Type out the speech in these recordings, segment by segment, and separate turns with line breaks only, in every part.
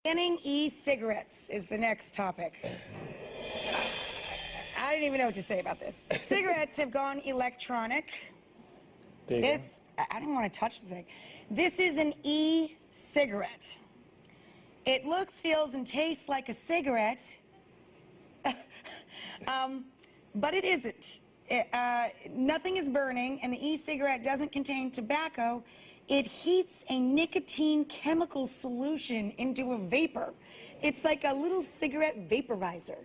Banning e-cigarettes is the next topic. I don't even know what to say about this. Cigarettes have gone electronic. I don't want to touch the thing. This is an e-cigarette. It looks, feels, and tastes like a cigarette, but it isn't. Nothing is burning, and the e-cigarette doesn't contain tobacco. It heats a nicotine chemical solution into a vapor. It's like a little cigarette vaporizer.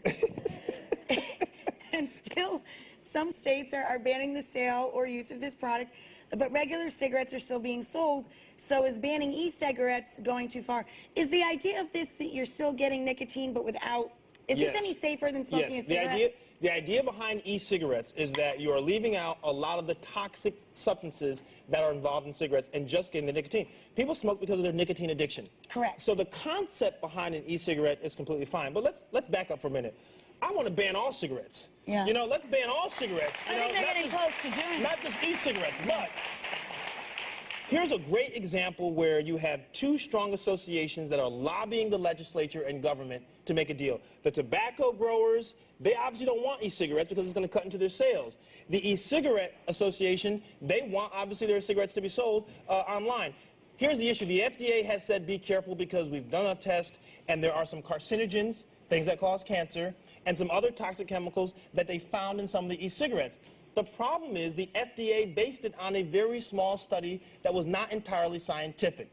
And still, some states are banning the sale or use of this product, but regular cigarettes are still being sold. So is banning e-cigarettes going too far? Is the idea of this that you're still getting nicotine but without? Is this any safer than smoking a cigarette?
The idea behind e-cigarettes is that you are leaving out a lot of the toxic substances that are involved in cigarettes and just getting the nicotine. People smoke because of their nicotine addiction.
Correct.
So the concept behind an e-cigarette is completely fine. But let's back up for a minute. I want to ban all cigarettes.
Yeah.
You know, let's ban all cigarettes.
I think they're getting close to doing it.
Not just e-cigarettes, but here's a great example where you have two strong associations that are lobbying the legislature and government to make a deal. The tobacco growers, they obviously don't want e-cigarettes because it's going to cut into their sales. The e-cigarette association, they want, obviously, their cigarettes to be sold online. Here's the issue. The FDA has said be careful because we've done a test and there are some carcinogens, things that cause cancer, and some other toxic chemicals that they found in some of the e-cigarettes. The problem is the FDA based it on a very small study that was not entirely scientific.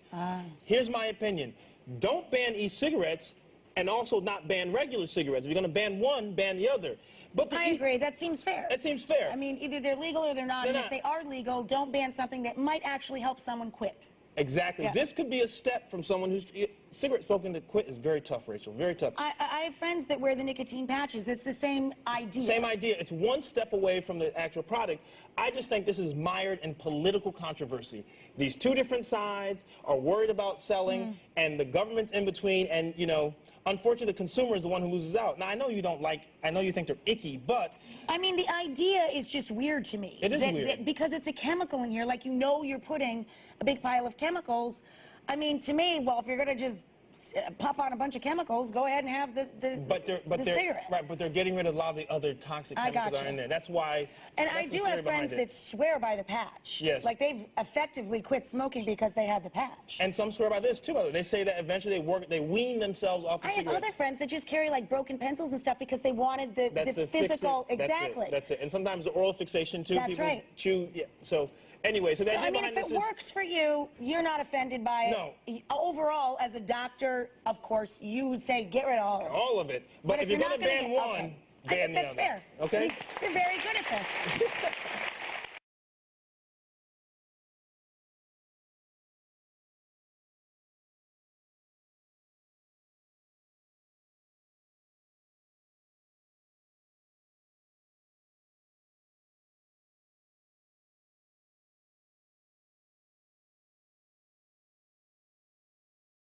Here's my opinion. Don't ban e-cigarettes and also not ban regular cigarettes. If you're going to ban one, ban the other. But
I agree. That seems fair.
That seems fair.
I mean, either they're legal or they're not. And if they are legal, don't ban something that might actually help someone quit.
Exactly. Yeah. This could be a step from someone who's... Cigarette smoking to quit is very tough, Rachel, very tough.
I have friends that wear the nicotine patches. It's the same idea.
Same idea. It's one step away from the actual product. I just think this is mired in political controversy. These two different sides are worried about selling, and the government's in between, and, you know, unfortunately, the consumer is the one who loses out. Now, I know you don't like... I know you think they're icky, but...
I mean, the idea is just weird to me.
It is weird.
Because it's a chemical in here, like, you know you're putting a big pile of chemicals. I mean, to me, well, if you're going to just puff on a bunch of chemicals, go ahead and have the cigarette.
Right, but they're getting rid of a lot of the other toxic chemicals that are in there. That's why...
And I do have friends that swear by the patch.
Yes.
Like, they've effectively quit smoking because they had the patch.
And some swear by this, too, by the way. They say that eventually they wean themselves off the cigarettes.
I have other friends that just carry, like, broken pencils and stuff because they wanted the physical... Exactly.
That's it. And sometimes the oral fixation, too.
That's right.
Chew... Yeah, so... Anyway, so the idea behind this is...
if it works for you, you're not offended by it.
No.
Overall, as a doctor, of course, you would say get rid of all of it.
All of it. But if you're going to ban one, ban the other.
I think that's fair.
Okay?
You're very good at this.